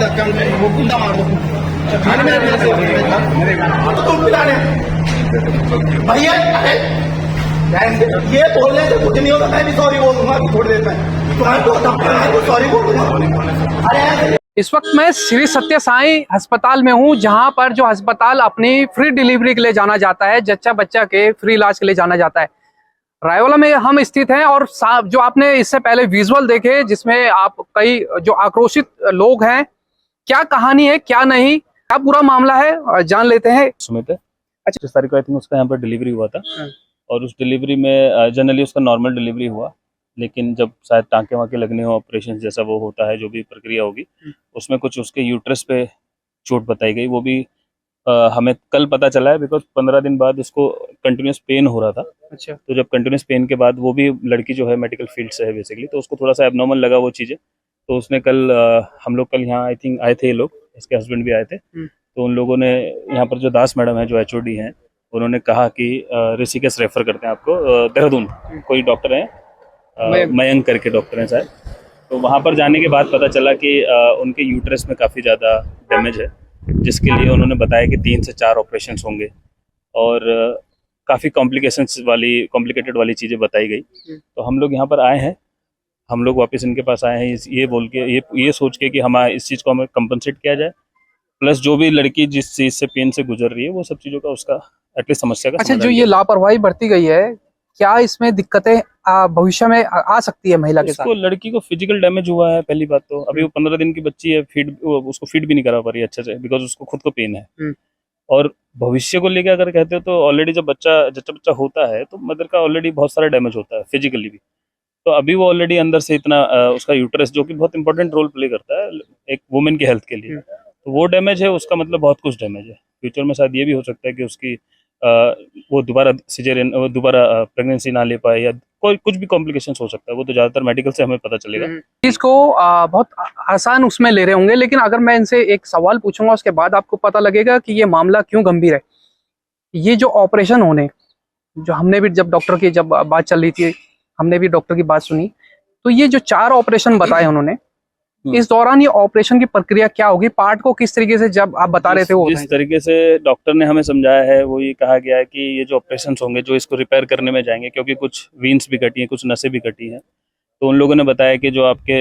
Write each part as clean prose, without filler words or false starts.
वो गुंडा मार दो खाने में मेरे से तो तुम पिला भैया। ये बोलने से कुछ नहीं होगा, मैं भी सॉरी बोलूंगा थोड़ी देर में, तुम्हारे सॉरी बोलूंगा। अरे इस वक्त मैं श्री सत्य साईं अस्पताल में हूं, जहां पर जो अस्पताल अपनी फ्री डिलीवरी के लिए जाना जाता है, जच्चा बच्चा के फ्री इलाज के लिए जाना जाता है। रायवाला में हम स्थित हैं और जो आपने इससे पहले विजुअल देखे जिसमें आप कई जो आक्रोशित लोग हैं, क्या कहानी है क्या नहीं, क्या पूरा मामला है, जान लेते हैं। सुमित है। अच्छा, 30 तारीख को आई थिंक उसका यहाँ पर डिलीवरी हुआ था और उस डिलीवरी में जनरली उसका नॉर्मल डिलीवरी हुआ, लेकिन जब शायद टाँके वाँके लगने हो, ऑपरेशन जैसा वो होता है, जो भी प्रक्रिया होगी, उसमें कुछ उसके यूट्रस पे चोट बताई गई। वो भी हमें कल पता चला है, बिकॉज 15 दिन बाद उसको कंटिन्यूस पेन हो रहा था। अच्छा। तो जब कंटिन्यूस पेन के बाद, वो भी लड़की जो है मेडिकल फील्ड से है बेसिकली, तो उसको थोड़ा सा एबनॉर्मल लगा वो चीज़ें। तो उसने कल हम लोग कल यहाँ आई थिंक आए थे, ये लोग, इसके हस्बैंड भी आए थे। तो उन लोगों ने यहाँ पर जो दास मैडम है, जो HOD हैं, उन्होंने कहा कि ऋषिकेश रेफर करते हैं आपको, देहरादून कोई डॉक्टर हैं, मयंक करके डॉक्टर हैं शायद। तो वहाँ पर जाने के बाद पता चला कि उनके यूट्रस में काफ़ी ज़्यादा डैमेज है, जिसके लिए उन्होंने बताया कि 3 से 4 ऑपरेशन होंगे और काफ़ी कॉम्प्लिकेटेड वाली चीज़ें बताई गई। तो हम लोग यहाँ पर आए हैं, हम लोग वापस इनके पास आए हैं ये बोल के, ये सोच के कि हमारे इस चीज़ को हमें कंपनसेट किया जाए, प्लस जो भी लड़की जिस चीज़ से पेन से गुजर रही है, वो सब चीज़ों का उसका एटलीस्ट समस्या का। अच्छा, जो ये लापरवाही बरती गई है, क्या इसमें दिक्कतें भविष्य में आ सकती है महिला के साथ? उसको, लड़की को फिजिकल डैमेज हुआ है पहली बात तो। अभी वो 15 दिन की बच्ची है, उसको फीड भी नहीं करा पा रही है अच्छे से, बिकॉज उसको खुद को पेन है। और भविष्य को लेकर अगर कहते हो तो ऑलरेडी जब बच्चा होता है तो मदर का ऑलरेडी बहुत सारा डैमेज होता है फिजिकली भी। तो अभी वो ऑलरेडी अंदर से इतना उसका यूट्रस, जो कि बहुत इंपॉर्टेंट रोल प्ले करता है एक वुमेन की हेल्थ के लिए, तो वो डैमेज है, उसका मतलब बहुत कुछ डैमेज है। फ्यूचर में शायद ये भी हो सकता है कि उसकी वो दोबारा प्रेगनेंसी ना ले पाए, या कोई कुछ भी कॉम्प्लिकेशंस हो सकता है। वो तो ज़्यादातर मेडिकल से हमें पता चलेगा। इसको बहुत आसान उसमें ले रहे होंगे, लेकिन अगर मैं इनसे एक सवाल पूछूंगा, उसके बाद आपको पता लगेगा कि ये मामला क्यों गंभीर है। ये जो ऑपरेशन होने, जो हमने भी जब डॉक्टर की जब बात चल रही थी, हमने भी डॉक्टर की बात सुनी, तो ये जो 4 ऑपरेशन बताए उन्होंने, इस दौरान ये ऑपरेशन की प्रक्रिया क्या होगी, पार्ट को किस तरीके से, जब आप बता रहे थे वो जिस तरीके से डॉक्टर ने हमें समझाया है, वो ये कहा गया है कि ये जो ऑपरेशन होंगे, जो इसको रिपेयर करने में जाएंगे, क्योंकि कुछ वीन्स भी कटी हैं, कुछ नसें भी कटी हैं, तो उन लोगों ने बताया कि जो आपके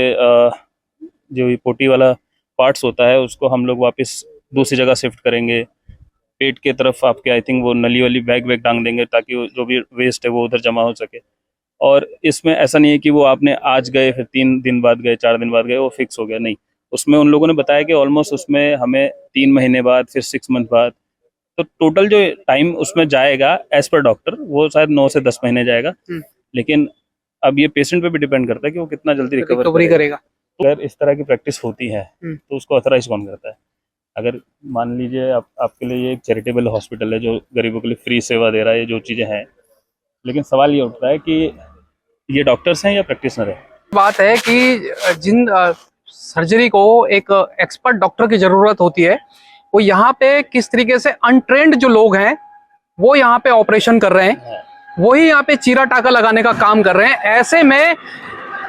जो ये पोटी वाला पार्ट्स होता है, उसको हम लोग वापस दूसरी जगह शिफ्ट करेंगे। पेट के तरफ आपके आई थिंक वो नली वाली बैग टांग देंगे, ताकि जो भी वेस्ट है वो उधर जमा हो सके। और इसमें ऐसा नहीं है कि वो आपने आज गए फिर 3 दिन बाद गए, 4 दिन बाद गए, वो फिक्स हो गया, नहीं। उसमें उन लोगों ने बताया कि ऑलमोस्ट उसमें हमें 3 महीने बाद, फिर 6 मंथ बाद, तो टोटल जो टाइम उसमें जाएगा एज पर डॉक्टर, वो शायद 9 से 10 महीने जाएगा। लेकिन अब ये पेशेंट पे भी डिपेंड करता है कि वो कितना जल्दी रिकवरी करेगा। अगर इस तरह की प्रैक्टिस होती है तो उसको ऑथराइज कौन करता है? अगर मान लीजिए आपके लिए ये एक चैरिटेबल हॉस्पिटल है जो गरीबों के लिए फ्री सेवा दे रहा है, ये जो चीज़ें हैं, लेकिन सवाल ये उठता है कि ये डॉक्टर्स हैं या प्रैक्टिशनर है? बात है कि जिन सर्जरी को एक एक्सपर्ट डॉक्टर की जरूरत होती है, वो यहाँ पे किस तरीके से अनट्रेंड जो लोग हैं वो यहाँ पे ऑपरेशन कर रहे हैं, वही यहाँ पे चीरा टाका लगाने का काम कर रहे हैं। ऐसे में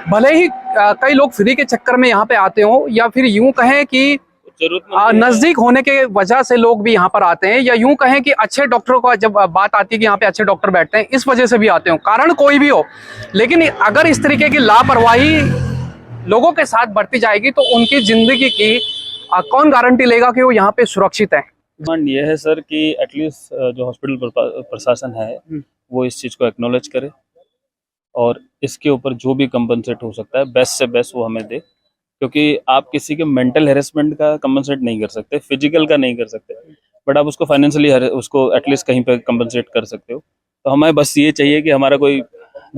भले ही कई लोग फ्री के चक्कर में यहाँ पे आते हो, या फिर यूं कहें कि नजदीक होने के वजह से लोग भी यहाँ पर आते हैं, या यूं कहें कि अच्छे डॉक्टरों का जब बात आती है कि यहाँ पे अच्छे डॉक्टर बैठते हैं, इस वजह से भी आते हो, कारण कोई भी हो। लेकिन अगर इस तरीके की लापरवाही लोगों के साथ बढ़ती जाएगी तो उनकी जिंदगी की कौन गारंटी लेगा कि वो यहाँ पे सुरक्षित है? डिमांड ये है सर कि एटलीस्ट जो हॉस्पिटल प्रशासन है वो इस चीज़ को एक्नॉलेज करे, और इसके ऊपर जो भी कंपनसेट हो सकता है बेस्ट से बेस्ट वो हमें दे। क्योंकि आप किसी के मेंटल हेरेसमेंट का कंपनसेट नहीं कर सकते, फिजिकल का नहीं कर सकते, बट आप उसको फाइनेंशियली उसको एटलीस्ट कहीं पे कंपनसेट कर सकते हो। तो हमें बस ये चाहिए कि हमारा कोई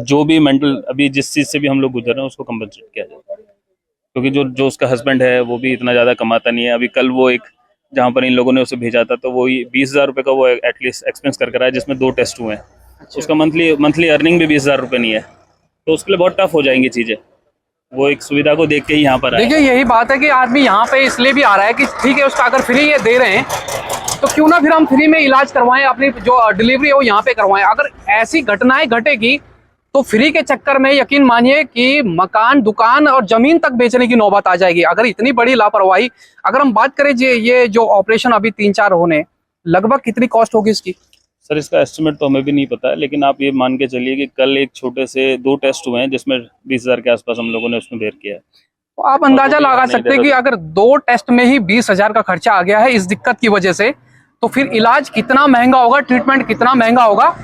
जो भी मेंटल, अभी जिस चीज़ से भी हम लोग गुजर रहे हैं, उसको कंपनसेट किया जाए। क्योंकि जो उसका हस्बैंड है वो भी इतना ज़्यादा कमाता नहीं है। अभी कल वो एक जहाँ पर इन लोगों ने उसे भेजा था, तो वो 20,000 रुपये का वो एटलीस्ट एक्सपेंस कर रहा है, जिसमें 2 टेस्ट हुए हैं। उसका मंथली अर्निंग भी 20,000 रुपये नहीं है, तो उसके लिए बहुत टफ हो जाएंगी चीज़ें। वो एक सुविधा को देख के ही यहाँ पर देखिए, यही बात है कि आदमी यहाँ पे इसलिए भी आ रहा है कि ठीक है, उसका अगर फ्री ये दे रहे हैं तो क्यों ना फिर हम फ्री में इलाज करवाएं, अपनी जो डिलीवरी है वो यहाँ पे करवाएं। अगर ऐसी घटनाएं घटेगी तो फ्री के चक्कर में यकीन मानिए कि मकान, दुकान और जमीन तक बेचने की नौबत आ जाएगी अगर इतनी बड़ी लापरवाही। अगर हम बात करें ये जो ऑपरेशन अभी 3-4 होने, लगभग कितनी कॉस्ट होगी इसकी? सर इसका एस्टिमेट तो हमें भी नहीं पता है, लेकिन आप ये मान के चलिए कि कल एक छोटे से 2 टेस्ट हुए हैं जिसमें 20,000 के आसपास हम लोगों ने उसमें बेर किया है। तो आप अंदाजा लगा सकते हैं कि अगर 2 टेस्ट में ही 20,000 का खर्चा आ गया है इस दिक्कत की वजह से, तो फिर इलाज कितना महंगा होगा, ट्रीटमेंट कितना महंगा होगा।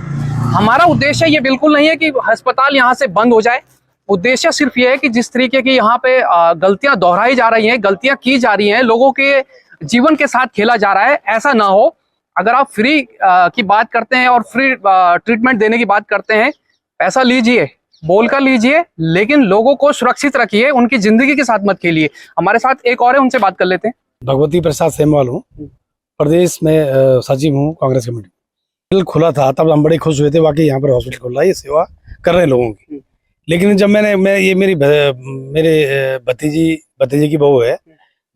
हमारा उद्देश्य ये बिल्कुल नहीं है कि अस्पताल यहाँ से बंद हो जाए। उद्देश्य सिर्फ ये है कि जिस तरीके की यहाँ पे गलतियां दोहराई जा रही हैं, गलतियां की जा रही हैं, लोगों के जीवन के साथ खेला जा रहा है, ऐसा ना हो। अगर आप फ्री की बात करते हैं और फ्री ट्रीटमेंट देने की बात करते हैं, पैसा लीजिए, बोलकर लीजिए, लेकिन लोगों को सुरक्षित रखिए, उनकी जिंदगी के साथ मत खेलिए। हमारे साथ एक और है, उनसे बात कर लेते हैं। भगवती प्रसाद सेमवाल हूँ, प्रदेश में सचिव हूँ कांग्रेस कमेटी। हॉस्पिटल खुला था तब हम बड़े खुश हुए थे, वाकई यहाँ पर हॉस्पिटल खुल रहा है, ये सेवा कर रहे हैं लोगों की। लेकिन जब ये मेरे भतीजे की बहू है,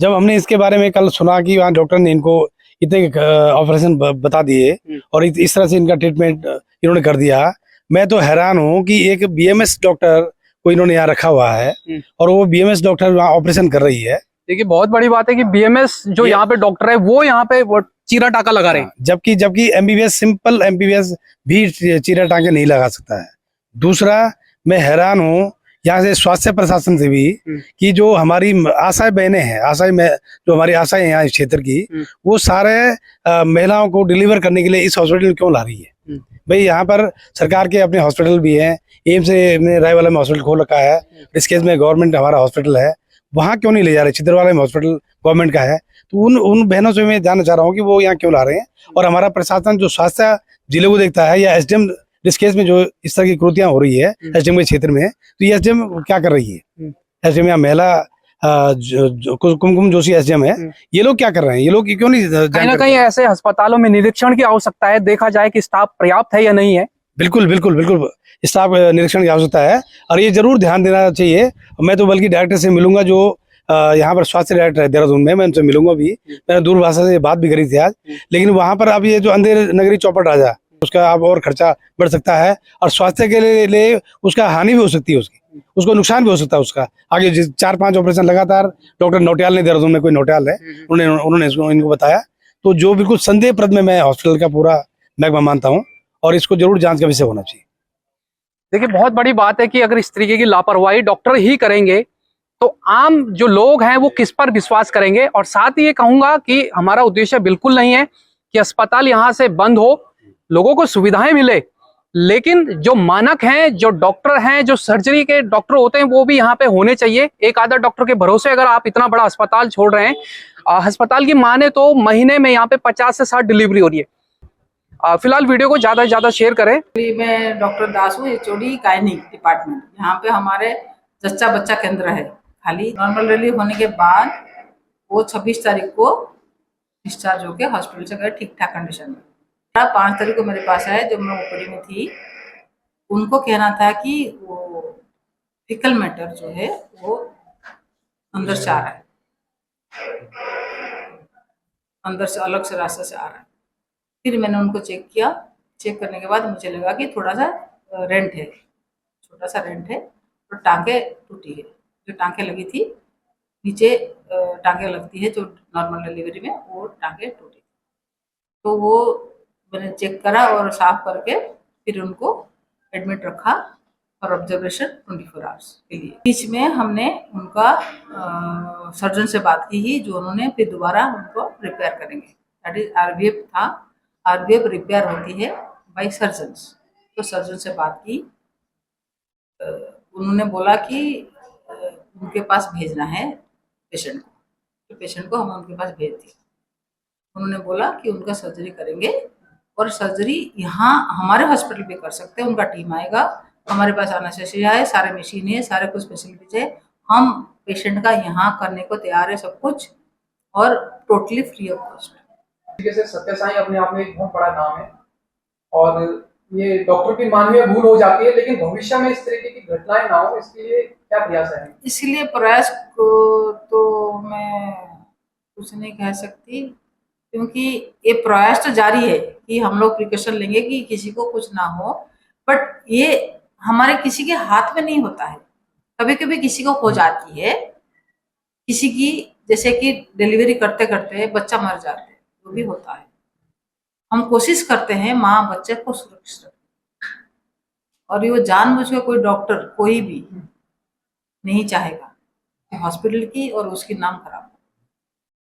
जब हमने इसके बारे में कल सुना कि वहाँ डॉक्टर ने इनको इतने ऑपरेशन बता दिए और इस तरह से इनका ट्रीटमेंट इन्होंने कर दिया, मैं तो हैरान हूँ कि एक बीएमएस डॉक्टर को इन्होंने यहाँ रखा हुआ है और वो बीएमएस डॉक्टर वहाँ ऑपरेशन कर रही है। देखिए बहुत बड़ी बात है कि बीएमएस जो यहाँ पे डॉक्टर है वो यहाँ पे चीरा टाका लगा रहे हैं, जबकि एमबीबीएस, सिंपल एमबीबीएस भी चीरा टाके नहीं लगा सकता है। दूसरा, मैं हैरान हूँ यहाँ से स्वास्थ्य प्रशासन से भी कि जो हमारी आशाएं बहनें हैं, जो हमारी आशाएं हैं यहाँ इस क्षेत्र की, वो सारे महिलाओं को डिलीवर करने के लिए इस हॉस्पिटल में क्यों ला रही है? भाई यहाँ पर सरकार के अपने हॉस्पिटल भी हैं, एम्स ने रायवाला में हॉस्पिटल खोल रखा है, ऋषिकेश में गवर्नमेंट हमारा हॉस्पिटल है, वहाँ क्यों नहीं ले जा रहे? छिंदवाड़ा में हॉस्पिटल गवर्नमेंट का है। तो उन बहनों से मैं जानना चाह रहा हूँ कि वो यहाँ क्यों ला रहे हैं, और हमारा प्रशासन जो स्वास्थ्य जिले को देखता है, या एसडीएम ऋषिकेश में जो इस तरह की कृतियां हो रही है एसडीएम के क्षेत्र में, तो ये एसडीएम क्या कर रही है? एसडीएम या महिला कुमकुम जोशी एसडीएम है, ये लोग क्या कर रहे हैं? ये लोग क्यों नहीं कहीं ना कहीं ऐसे अस्पतालों में निरीक्षण की आवश्यकता है, देखा जाए कि स्टाफ पर्याप्त है या नहीं है। बिल्कुल बिल्कुल बिल्कुल स्टाफ निरीक्षण की आवश्यकता है और ये जरूर ध्यान देना चाहिए। मैं तो बल्कि डायरेक्टर से मिलूंगा, जो यहाँ पर स्वास्थ्य डायरेक्टर है देहरादून में, मैं उनसे मिलूंगा भी। मैंने दूरभाषा से बात भी करी थी आज। लेकिन वहां पर अब ये जो अंधेर नगरी चौपट राजा, उसका अब और खर्चा बढ़ सकता है और स्वास्थ्य के लिए उसका हानि भी हो सकती है, उसको नुकसान भी हो सकता है उसका। आगे 4-5 ऑपरेशन लगातार डॉक्टर नौटियाल ने, देहरादून में कोई नौटियाल है, उन्होंने इनको बताया। तो जो बिल्कुल संदेहप्रद में मैं हॉस्पिटल का पूरा महकमा मानता हूँ और इसको जरूर जांच का विषय होना चाहिए। देखिए बहुत बड़ी बात है कि अगर इस तरीके की लापरवाही डॉक्टर ही करेंगे तो आम जो लोग हैं वो किस पर विश्वास करेंगे। और साथ ही ये कहूंगा कि हमारा उद्देश्य बिल्कुल नहीं है कि अस्पताल यहाँ से बंद हो, लोगों को सुविधाएं मिले, लेकिन जो मानक हैं, जो डॉक्टर हैं, जो सर्जरी के डॉक्टर होते हैं, वो भी यहाँ पे होने चाहिए। एक आधा डॉक्टर के भरोसे अगर आप इतना बड़ा अस्पताल छोड़ रहे हैं, अस्पताल की माने तो महीने में यहाँ पे 50 से 60 डिलीवरी हो रही है। फिलहाल वीडियो को ज्यादा से ज्यादा शेयर करें। मैं डॉक्टर दास हूँ, एचओडी गायनिक डिपार्टमेंट। यहाँ पे हमारे जच्चा बच्चा केंद्र है खाली। नॉर्मल डिलीवरी होने के बाद वो 26 तारीख को डिस्चार्ज होके हॉस्पिटल से गए ठीक ठाक कंडीशन में। 5 तारीख को मेरे पास आए, जब मैं ओपीडी में थी। उनको कहना था कि वो फिकल मैटर जो है वो अंदर से आ रहा है, अंदर से अलग से रास्ते से आ रहा है। फिर मैंने उनको चेक किया। चेक करने के बाद मुझे लगा कि थोड़ा सा रेंट है, छोटा सा रेंट है, तो टांके टूटी है। जो टांके लगी थी नीचे, टांके लगती है जो नॉर्मल डिलीवरी में, वो टांके टूटी। तो वो मैंने चेक करा और साफ करके फिर उनको एडमिट रखा फॉर ऑब्जर्वेशन 24 आवर्स के लिए। बीच में हमने उनका सर्जन से बात की ही, जो उन्होंने फिर दोबारा उनको रिपेयर करेंगे। दैट इज आरवीएफ था। आरवीएफ रिपेयर होती है बाय सर्जन्स। तो सर्जन से बात की, उन्होंने बोला कि उनके पास भेजना है पेशेंट को। तो पेशेंट को हम उनके पास भेज दिया। उन्होंने बोला कि उनका सर्जरी करेंगे और सर्जरी यहाँ हमारे हॉस्पिटल पे कर सकते हैं। उनका टीम आएगा, हमारे पास एनेस्थीसिया है, सारे मशीन है, सारे कुछ फैसिलिटीज है। हम पेशेंट का यहाँ करने को तैयार है सब कुछ, और टोटली फ्री ऑफ कॉस्ट। जैसे सत्य साई अपने आप में एक बहुत बड़ा नाम है और ये डॉक्टर की मानवीय भूल हो जाती है, लेकिन भविष्य में इस तरीके की घटनाएं ना हो, इसके लिए क्या प्रयास है? इसलिए प्रयास को तो मैं कुछ नहीं कह सकती, क्योंकि ये प्रयास तो जारी है कि हम लोग प्रिकॉशन लेंगे कि किसी को कुछ ना हो। बट ये हमारे किसी के हाथ में नहीं होता है। कभी कभी किसी को हो जाती है, किसी की जैसे कि डिलीवरी करते करते बच्चा मर जाते है, वो भी होता है। हम कोशिश करते हैं माँ बच्चे को सुरक्षित रखे, और ये जानबूझ के कोई डॉक्टर कोई भी नहीं चाहेगा कि हॉस्पिटल की और उसकी नाम खराब